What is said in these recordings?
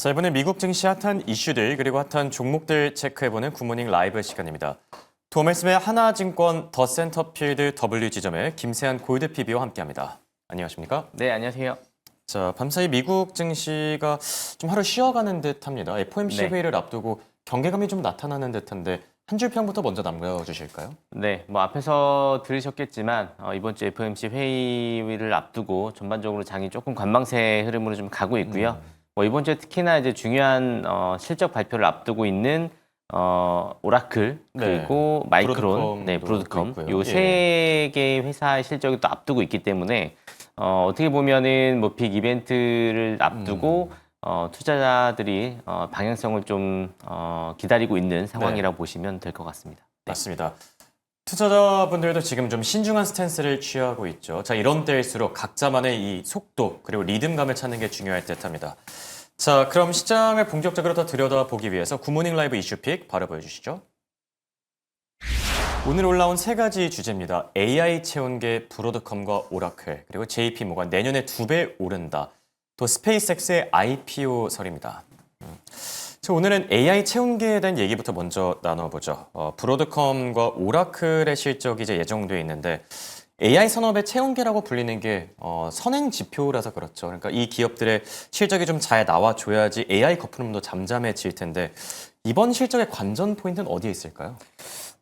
자, 이번에 미국 증시 핫한 이슈들 그리고 핫한 종목들 체크해보는 굿모닝 라이브 시간입니다. 도매스의 하나증권 더 센터필드 W 지점의 김세한 골드 PB와 함께합니다. 안녕하십니까? 네, 안녕하세요. 자, 밤사이 미국 증시가 좀 하루 쉬어가는 듯합니다. FOMC 네. 회의를 앞두고 경계감이 좀 나타나는 듯한데 한 줄 평부터 먼저 남겨주실까요? 네, 앞에서 들으셨겠지만 이번 주 FOMC 회의를 앞두고 전반적으로 장이 조금 관망세 흐름으로 좀 가고 있고요. 이번 주에 특히나 이제 중요한 실적 발표를 앞두고 있는 오라클 그리고 마이크론, 브로드컴 요 세 개의 회사의 실적이 또 앞두고 있기 때문에 어떻게 보면은 빅 이벤트를 앞두고 투자자들이 방향성을 좀 기다리고 있는 상황이라고 보시면 될 것 같습니다. 네. 맞습니다. 투자자분들도 지금 좀 신중한 스탠스를 취하고 있죠. 자, 이런 때일수록 각자만의 이 속도 그리고 리듬감을 찾는 게 중요할 듯합니다. 자, 그럼 시장을 본격적으로 더 들여다보기 위해서 굿모닝 라이브 이슈픽 바로 보여주시죠. 오늘 올라온 세 가지 주제입니다. AI 채용계 브로드컴과 오라클, 그리고 JP모건 내년에 2배 오른다. 또 스페이스X의 IPO설입니다. 자, 오늘은 AI 채용계에 대한 얘기부터 먼저 나눠보죠. 브로드컴과 오라클의 실적이 이제 예정돼 있는데 AI 산업의 채용계라고 불리는 게 선행 지표라서 그렇죠. 그러니까 이 기업들의 실적이 좀 잘 나와줘야지 AI 거품도 잠잠해질 텐데 이번 실적의 관전 포인트는 어디에 있을까요?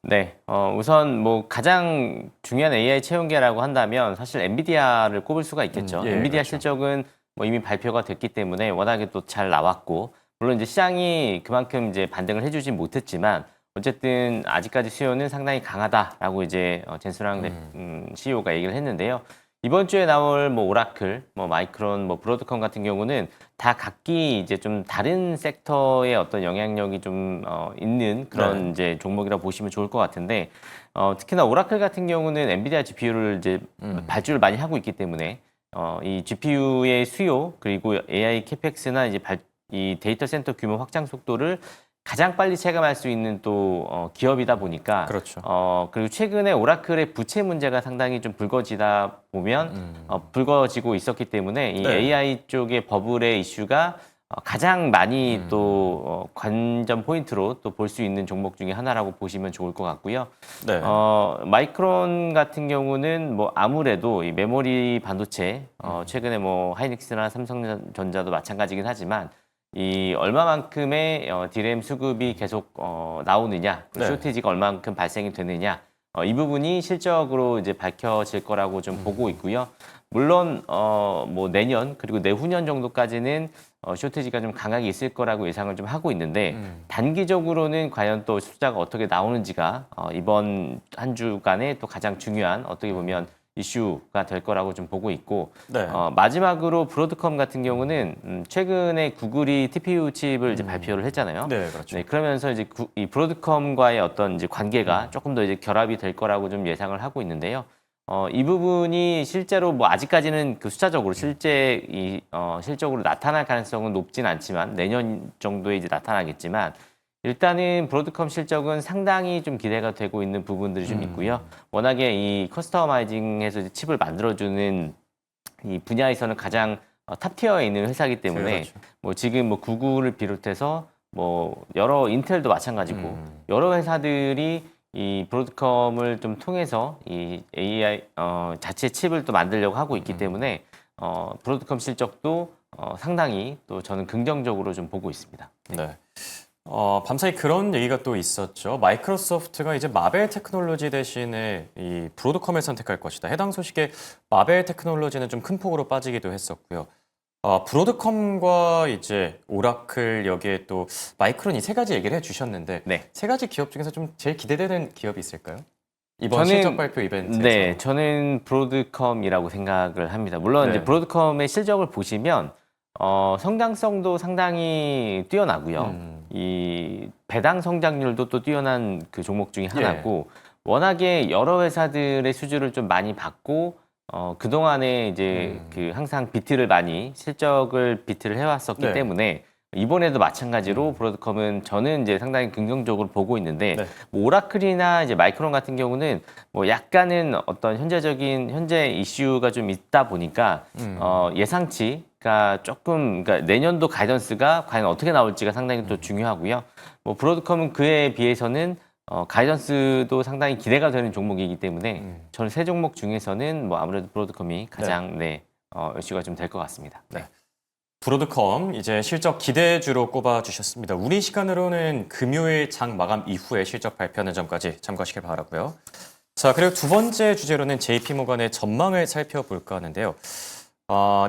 네, 우선 가장 중요한 AI 채용계라고 한다면 사실 엔비디아를 꼽을 수가 있겠죠. 엔비디아 그렇죠. 실적은 이미 발표가 됐기 때문에 워낙에 또 잘 나왔고, 물론 이제 시장이 그만큼 이제 반등을 해주진 못했지만 어쨌든 아직까지 수요는 상당히 강하다라고 이제 젠슨 CEO가 얘기를 했는데요. 이번 주에 나올 오라클, 마이크론, 브로드컴 같은 경우는 다 각기 이제 좀 다른 섹터의 어떤 영향력이 좀 있는 그런 이제 종목이라고 보시면 좋을 것 같은데 특히나 오라클 같은 경우는 엔비디아 GPU를 이제 발주를 많이 하고 있기 때문에 이 GPU의 수요 그리고 AI 캐펙스나 이제 이 데이터 센터 규모 확장 속도를 가장 빨리 체감할 수 있는 또 기업이다 보니까 그렇죠. 그리고 최근에 오라클의 부채 문제가 상당히 좀 불거지다 보면 불거지고 있었기 때문에 이 AI 쪽의 버블의 이슈가 가장 많이 또 관전 포인트로 또 볼 수 있는 종목 중에 하나라고 보시면 좋을 것 같고요. 네. 마이크론 같은 경우는 아무래도 이 메모리 반도체 최근에 하이닉스나 삼성전자도 마찬가지긴 하지만 이 얼마만큼의 디램 수급이 계속 나오느냐, 쇼티지가 얼마만큼 발생이 되느냐, 이 부분이 실적으로 이제 밝혀질 거라고 좀 보고 있고요. 물론 내년 그리고 내후년 정도까지는 쇼티지가 좀 강하게 있을 거라고 예상을 좀 하고 있는데 단기적으로는 과연 또 숫자가 어떻게 나오는지가 이번 한 주간에 또 가장 중요한 어떻게 보면 이슈가 될 거라고 좀 보고 있고 마지막으로 브로드컴 같은 경우는 최근에 구글이 TPU 칩을 이제 발표를 했잖아요. 네, 그렇죠. 네, 그러면서 이제 이 브로드컴과의 어떤 이제 관계가 조금 더 이제 결합이 될 거라고 좀 예상을 하고 있는데요. 이 부분이 실제로 아직까지는 그 숫자적으로 실제 이 실적으로 나타날 가능성은 높진 않지만 내년 정도에 이제 나타나겠지만 일단은 브로드컴 실적은 상당히 좀 기대가 되고 있는 부분들이 좀 있고요. 워낙에 이 커스터마이징해서 이제 칩을 만들어주는 이 분야에서는 가장 탑티어에 있는 회사이기 때문에 지금 구글을 비롯해서 여러 인텔도 마찬가지고 여러 회사들이 이 브로드컴을 좀 통해서 이 AI 자체 칩을 또 만들려고 하고 있기 때문에 브로드컴 실적도 상당히 또 저는 긍정적으로 좀 보고 있습니다. 네. 밤사이 그런 얘기가 또 있었죠. 마이크로소프트가 이제 마벨 테크놀로지 대신에 이 브로드컴을 선택할 것이다. 해당 소식에 마벨 테크놀로지는 좀 큰 폭으로 빠지기도 했었고요. 브로드컴과 이제 오라클 여기에 또 마이크론 이 세 가지 얘기를 해주셨는데 세 가지 기업 중에서 좀 제일 기대되는 기업이 있을까요? 이번 실적 발표 이벤트에서. 네, 저는 브로드컴이라고 생각을 합니다. 물론 이제 브로드컴의 실적을 보시면 성장성도 상당히 뛰어나고요. 이 배당 성장률도 또 뛰어난 그 종목 중에 하나고 워낙에 여러 회사들의 수주를 좀 많이 받고 그동안에 이제 항상 비트를 많이 실적을 비트를 해왔었기 때문에 이번에도 마찬가지로 브로드컴은 저는 이제 상당히 긍정적으로 보고 있는데 네. 뭐 오라클이나 이제 마이크론 같은 경우는 뭐 약간은 어떤 현재 이슈가 좀 있다 보니까 예상치가 조금 그러니까 내년도 가이던스가 과연 어떻게 나올지가 상당히 또 중요하고요. 뭐 브로드컴은 그에 비해서는 가이던스도 상당히 기대가 되는 종목이기 때문에 저는 세 종목 중에서는 뭐 아무래도 브로드컴이 가장 이슈가 좀 될 것 같습니다. 네. 브로드컴 이제 실적 기대주로 꼽아주셨습니다. 우리 시간으로는 금요일 장 마감 이후에 실적 발표하는 점까지 참고하시길 바라고요. 자, 그리고 두 번째 주제로는 JP모건의 전망을 살펴볼까 하는데요.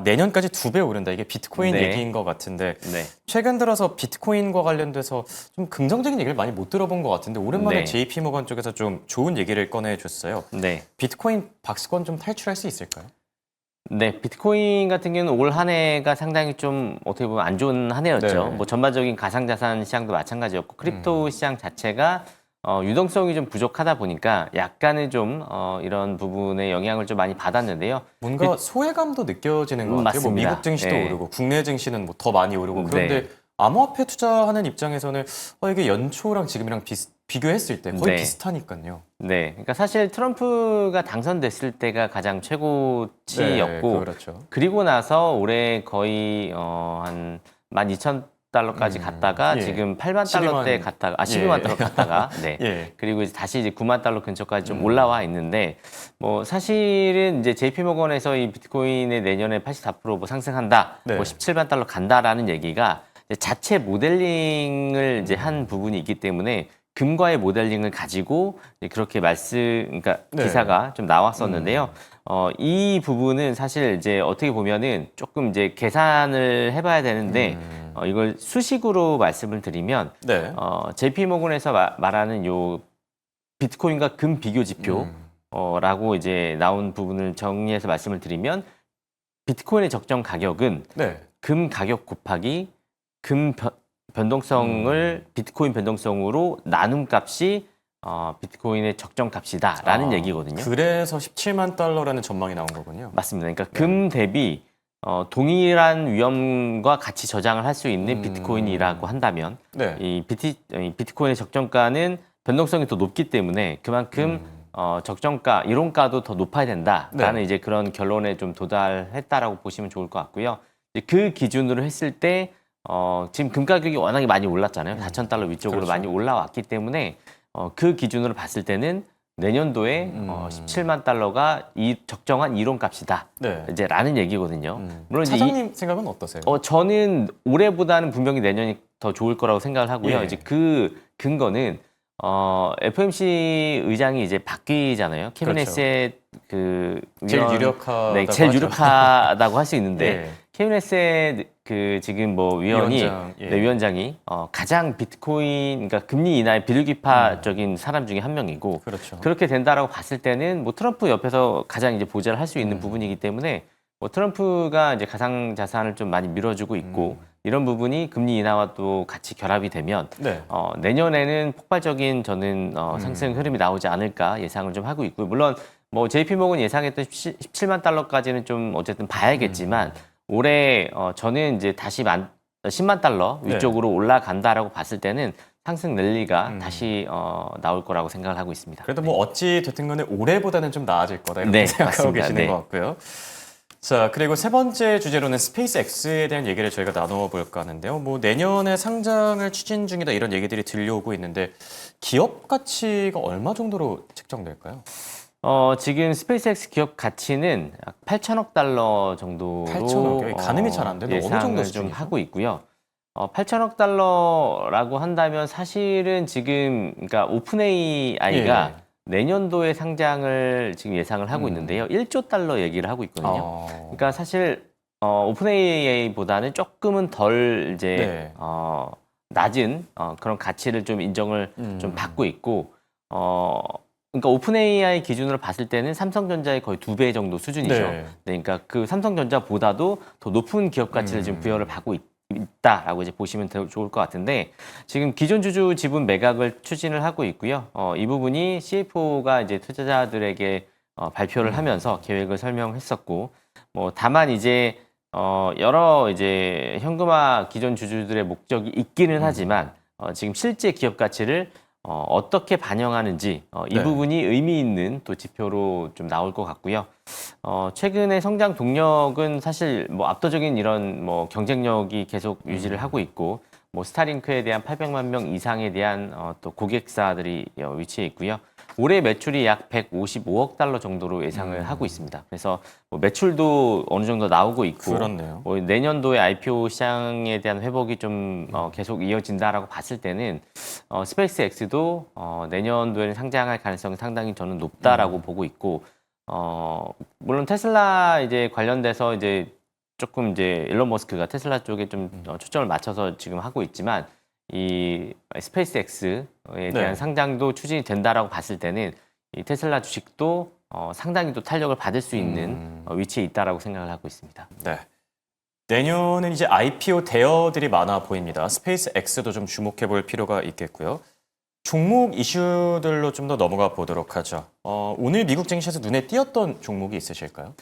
내년까지 2배 오른다. 이게 비트코인 네. 얘기인 것 같은데 네. 최근 들어서 비트코인과 관련돼서 좀 긍정적인 얘기를 많이 못 들어본 것 같은데 오랜만에 네. JP모건 쪽에서 좀 좋은 얘기를 꺼내줬어요. 네. 비트코인 박스권 좀 탈출할 수 있을까요? 네, 비트코인 같은 경우는 올 한 해가 상당히 좀 어떻게 보면 안 좋은 한 해였죠. 네. 뭐 전반적인 가상자산 시장도 마찬가지였고 크립토 시장 자체가 유동성이 좀 부족하다 보니까 약간은 좀 이런 부분에 영향을 좀 많이 받았는데요. 뭔가 소외감도 느껴지는 것 같아요. 뭐 맞습니다. 미국 증시도 네. 오르고 국내 증시는 뭐 더 많이 오르고 그런데 네. 암호화폐 투자하는 입장에서는 이게 연초랑 지금이랑 비교했을 때 거의 네. 비슷하니까요. 네, 그러니까 사실 트럼프가 당선됐을 때가 가장 최고치였고 네, 그렇죠. 그리고 나서 올해 거의 한 12,000달러까지 갔다가 예. 지금 8만 달러대 12만 갔다가 12만 달러 갔다가 네. 예. 그리고 이제 다시 이제 9만 달러 근처까지 좀 올라와 있는데 뭐 사실은 이제 JP모건에서 이 비트코인의 내년에 84%뭐 상승한다, 네. 뭐 17만 달러 간다라는 얘기가 이제 자체 모델링을 이제 한 부분이 있기 때문에 금과의 모델링을 가지고 이제 그렇게 그러니까 네. 기사가 좀 나왔었는데요. 이 부분은 사실 이제 어떻게 보면은 조금 이제 계산을 해봐야 되는데 이걸 수식으로 말씀을 드리면 네. JP모건에서 말하는 요 비트코인과 금 비교 지표라고 이제 나온 부분을 정리해서 말씀을 드리면 비트코인의 적정 가격은 네. 금 가격 곱하기 금 변동성을 비트코인 변동성으로 나눔 값이 비트코인의 적정 값이다라는 얘기거든요. 그래서 17만 달러라는 전망이 나온 거군요. 맞습니다. 그러니까 금 대비 동일한 위험과 같이 저장을 할 수 있는 비트코인이라고 한다면 네. 이 비트코인의 적정가는 변동성이 더 높기 때문에 그만큼 적정가, 이론가도 더 높아야 된다라는 네. 이제 그런 결론에 좀 도달했다라고 보시면 좋을 것 같고요. 이제 그 기준으로 했을 때 지금 금 가격이 워낙에 많이 올랐잖아요. 4,000달러 위쪽으로 그렇죠. 많이 올라왔기 때문에 그 기준으로 봤을 때는 내년도에 17만 달러가 이 적정한 이론값이다. 네. 이제 라는 얘기거든요. 물론 이제 차장님 생각은 어떠세요? 저는 올해보다는 분명히 내년이 더 좋을 거라고 생각을 하고요. 예. 이제 그 근거는 FOMC 의장이 이제 바뀌잖아요. 케빈 그렇죠. 헤셋 그 제일 위원- 유력하다고 네, 제일 하죠. 유력하다고 할 수 있는데 예. 케빈 헤셋 그 지금 뭐 위원이 위원장, 예. 네, 위원장이 가장 비트코인 그러니까 금리 인하에 비례기파적인 사람 중에 한 명이고 그렇죠. 그렇게 된다라고 봤을 때는 뭐 트럼프 옆에서 가장 이제 보좌를 할 수 있는 부분이기 때문에 뭐 트럼프가 이제 가상 자산을 좀 많이 밀어주고 있고 이런 부분이 금리 인하와 또 같이 결합이 되면 네. 내년에는 폭발적인 저는 상승 흐름이 나오지 않을까 예상을 좀 하고 있고요. 물론 뭐 JP모건 예상했던 17만 달러까지는 좀 어쨌든 봐야겠지만 올해 저는 이제 다시 10만 달러 네. 위쪽으로 올라간다라고 봤을 때는 상승 랠리가 다시 나올 거라고 생각을 하고 있습니다. 그래도 뭐 어찌 됐든 간에 올해보다는 좀 나아질 거다 이렇게 네, 생각하고 맞습니다. 계시는 네. 것 같고요. 자, 그리고 세 번째 주제로는 스페이스X에 대한 얘기를 저희가 나눠볼까 하는데요. 뭐 내년에 상장을 추진 중이다 이런 얘기들이 들려오고 있는데 기업 가치가 얼마 정도로 책정될까요? 지금 스페이스X 기업 가치는 약 8천억 달러 정도로 8천억이요? 가늠이 잘안 되는데 어느 예상을 정도 좀 수준이죠? 하고 있고요. 8천억 달러라고 한다면 사실은 지금 그러니까 오픈AI가 예. 내년도에 상장을 지금 예상을 하고 있는데요. 1조 달러 얘기를 하고 있거든요. 그러니까 사실 오픈AI보다는 조금은 덜 이제 네. 낮은 그런 가치를 좀 인정을 좀 받고 있고 그러니까 오픈AI 기준으로 봤을 때는 삼성전자의 거의 2배 정도 수준이죠. 네. 네, 그러니까 그 삼성전자보다도 더 높은 기업 가치를 지금 부여를 받고 있다라고 이제 보시면 좋을 것 같은데 지금 기존 주주 지분 매각을 추진을 하고 있고요. 이 부분이 CFO가 이제 투자자들에게 발표를 하면서 계획을 설명했었고, 뭐 다만 이제 여러 이제 현금화 기존 주주들의 목적이 있기는 하지만 지금 실제 기업 가치를 어떻게 반영하는지 이 네. 부분이 의미 있는 또 지표로 좀 나올 것 같고요. 최근에 성장 동력은 사실 뭐 압도적인 이런 뭐 경쟁력이 계속 유지를 하고 있고 뭐 스타링크에 대한 800만 명 이상에 대한 또 고객사들이 위치해 있고요. 올해 매출이 약 155억 달러 정도로 예상을 하고 있습니다. 그래서 뭐 매출도 어느 정도 나오고 있고 그렇네요. 뭐 내년도에 IPO 시장에 대한 회복이 좀 계속 이어진다라고 봤을 때는 스페이스 X도 내년도에는 상장할 가능성이 상당히 저는 높다라고 보고 있고 물론 테슬라 이제 관련돼서 이제 조금 이제 일론 머스크가 테슬라 쪽에 좀 초점을 맞춰서 지금 하고 있지만 이 스페이스 X에 대한 네. 상장도 추진이 된다라고 봤을 때는 이 테슬라 주식도 상당히 또 탄력을 받을 수 있는 위치에 있다라고 생각을 하고 있습니다. 네. 내년은 이제 IPO 대여들이 많아 보입니다. 스페이스 X도 좀 주목해 볼 필요가 있겠고요. 종목 이슈들로 좀 더 넘어가 보도록 하죠. 오늘 미국 증시에서 눈에 띄었던 종목이 있으실까요?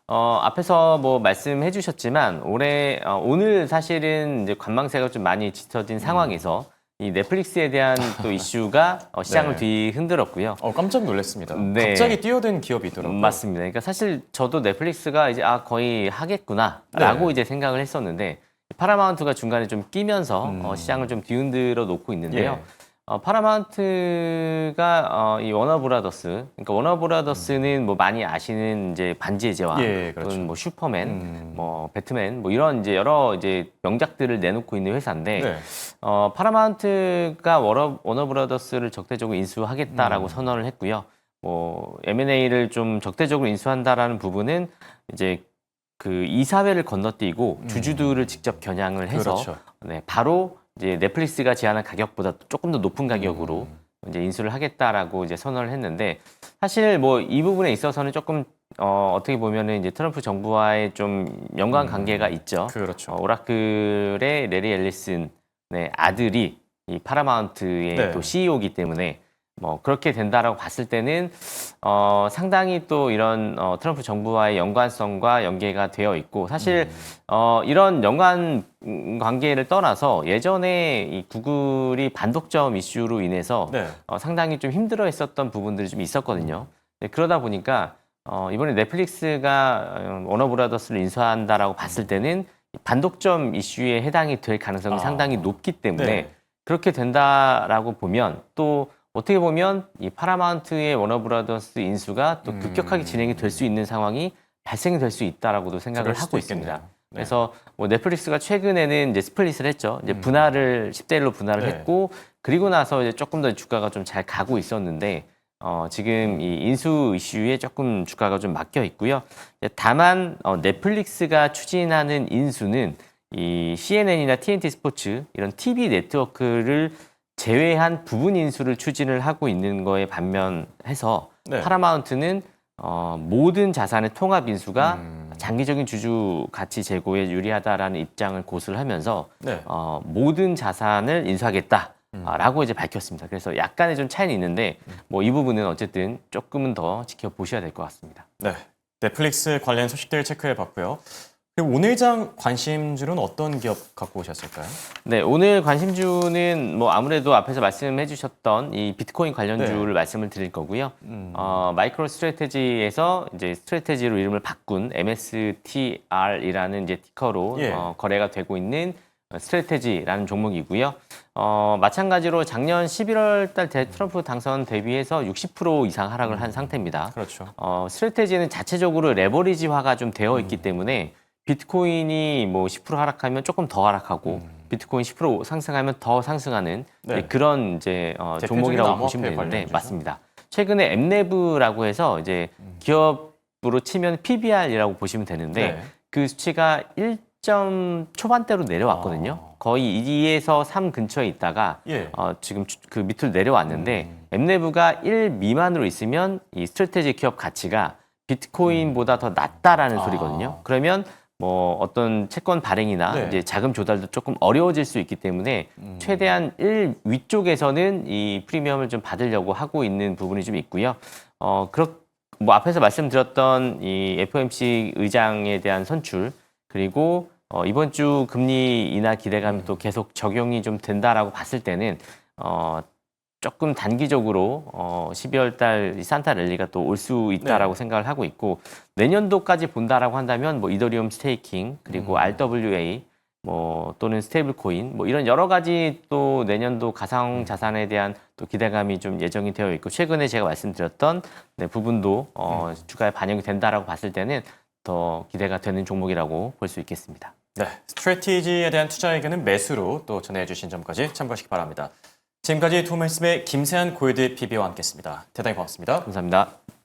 앞에서 뭐 말씀해 주셨지만 오늘 사실은 이제 관망세가 좀 많이 짙어진 상황에서 이 넷플릭스에 대한 또 이슈가 시장을 네. 뒤흔들었고요. 깜짝 놀랐습니다. 네. 갑자기 뛰어든 기업이 있더라고요. 맞습니다. 그러니까 사실 저도 넷플릭스가 이제 거의 하겠구나라고 네. 이제 생각을 했었는데 파라마운트가 중간에 좀 끼면서 시장을 좀 뒤흔들어 놓고 있는데요. 예. 파라마운트가 이 워너브라더스, 그러니까 워너브라더스는 뭐 많이 아시는 이제 반지의 제왕, 예, 그렇죠. 또는 뭐 슈퍼맨, 뭐 배트맨, 뭐 이런 이제 여러 이제 명작들을 내놓고 있는 회사인데 네. 파라마운트가 워너브라더스를 적대적으로 인수하겠다라고 선언을 했고요. 뭐 M&A를 좀 적대적으로 인수한다라는 부분은 이제 그 이사회를 건너뛰고 주주들을 직접 겨냥을 해서 그렇죠. 네, 바로 이제 넷플릭스가 제안한 가격보다 조금 더 높은 가격으로 이제 인수를 하겠다라고 이제 선언을 했는데 사실 뭐 이 부분에 있어서는 조금 어떻게 보면은 이제 트럼프 정부와의 좀 연관 관계가 있죠. 그렇죠. 오라클의 레리 앨리슨의 아들이 이 파라마운트의 네. 또 CEO이기 때문에 뭐 그렇게 된다라고 봤을 때는 상당히 또 이런 트럼프 정부와의 연관성과 연계가 되어 있고 사실 이런 연관 관계를 떠나서 예전에 이 구글이 반독점 이슈로 인해서 네. 상당히 좀 힘들어했었던 부분들이 좀 있었거든요. 네, 그러다 보니까 이번에 넷플릭스가 워너브라더스를 인수한다라고 봤을 때는 반독점 이슈에 해당이 될 가능성이 상당히 높기 때문에 네. 그렇게 된다라고 보면 또 어떻게 보면 이 파라마운트의 워너브라더스 인수가 또 급격하게 진행이 될 수 있는 상황이 발생이 될 수 있다라고도 생각을 그럴 수도 하고 있습니다. 있겠네요. 네. 그래서 뭐 넷플릭스가 최근에는 이제 스플릿을 했죠. 이제 분할을 10대 1로 분할을 네. 했고 그리고 나서 이제 조금 더 주가가 좀 잘 가고 있었는데 지금 이 인수 이슈에 조금 주가가 좀 막혀 있고요. 다만 넷플릭스가 추진하는 인수는 이 CNN이나 TNT 스포츠 이런 TV 네트워크를 제외한 부분 인수를 추진을 하고 있는 거에 반면해서 네. 파라마운트는 모든 자산의 통합 인수가 장기적인 주주 가치 제고에 유리하다라는 입장을 고수를 하면서 네. 모든 자산을 인수하겠다라고 이제 밝혔습니다. 그래서 약간의 좀 차이는 있는데 뭐 이 부분은 어쨌든 조금은 더 지켜보셔야 될 것 같습니다. 네. 넷플릭스 관련 소식들 체크해 봤고요. 그리고 오늘 장 관심주는 어떤 기업 갖고 오셨을까요? 네, 오늘 관심주는 뭐 아무래도 앞에서 말씀해 주셨던 이 비트코인 관련주를 네. 말씀을 드릴 거고요. 마이크로 스트래테지에서 이제 스트래테지로 이름을 바꾼 MSTR이라는 이제 티커로 예. 거래가 되고 있는 스트래테지라는 종목이고요. 마찬가지로 작년 11월 달 트럼프 당선 대비해서 60% 이상 하락을 한 상태입니다. 그렇죠. 스트래테지는 자체적으로 레버리지화가 좀 되어 있기 때문에 비트코인이 뭐 10% 하락하면 조금 더 하락하고 비트코인 10% 상승하면 더 상승하는 네. 그런 이제 대표적인 종목이라고 암호화폐 보시면 되는데 관련주죠? 맞습니다. 최근에 엠레브라고 해서 이제 기업으로 치면 PBR이라고 보시면 되는데 네. 그 수치가 1점 초반대로 내려왔거든요. 거의 2에서 3 근처에 있다가 예. 지금 그 밑으로 내려왔는데 엠레브가 1 미만으로 있으면 이 스트래테지 기업 가치가 비트코인보다 더 낮다라는 소리거든요. 그러면 뭐 어떤 채권 발행이나 네. 이제 자금 조달도 조금 어려워질 수 있기 때문에 최대한 1 위쪽에서는 이 프리미엄을 좀 받으려고 하고 있는 부분이 좀 있고요. 뭐 앞에서 말씀드렸던 이 FOMC 의장에 대한 선출 그리고 이번 주 금리 인하 기대감이 또 계속 적용이 좀 된다라고 봤을 때는 조금 단기적으로 12월 달 산타 랠리가 또 올 수 있다라고 생각을 하고 있고 내년도까지 본다라고 한다면 뭐 이더리움 스테이킹 그리고 RWA 뭐 또는 스테이블 코인 뭐 이런 여러 가지 또 내년도 가상 자산에 대한 또 기대감이 좀 예정이 되어 있고 최근에 제가 말씀드렸던 부분도 주가에 반영이 된다라고 봤을 때는 더 기대가 되는 종목이라고 볼 수 있겠습니다. 네, 스트래티지에 대한 투자 의견은 매수로 또 전해주신 점까지 참고하시기 바랍니다. 지금까지 도움말씀의 김세한 골드 PB와 함께했습니다. 대단히 고맙습니다. 감사합니다.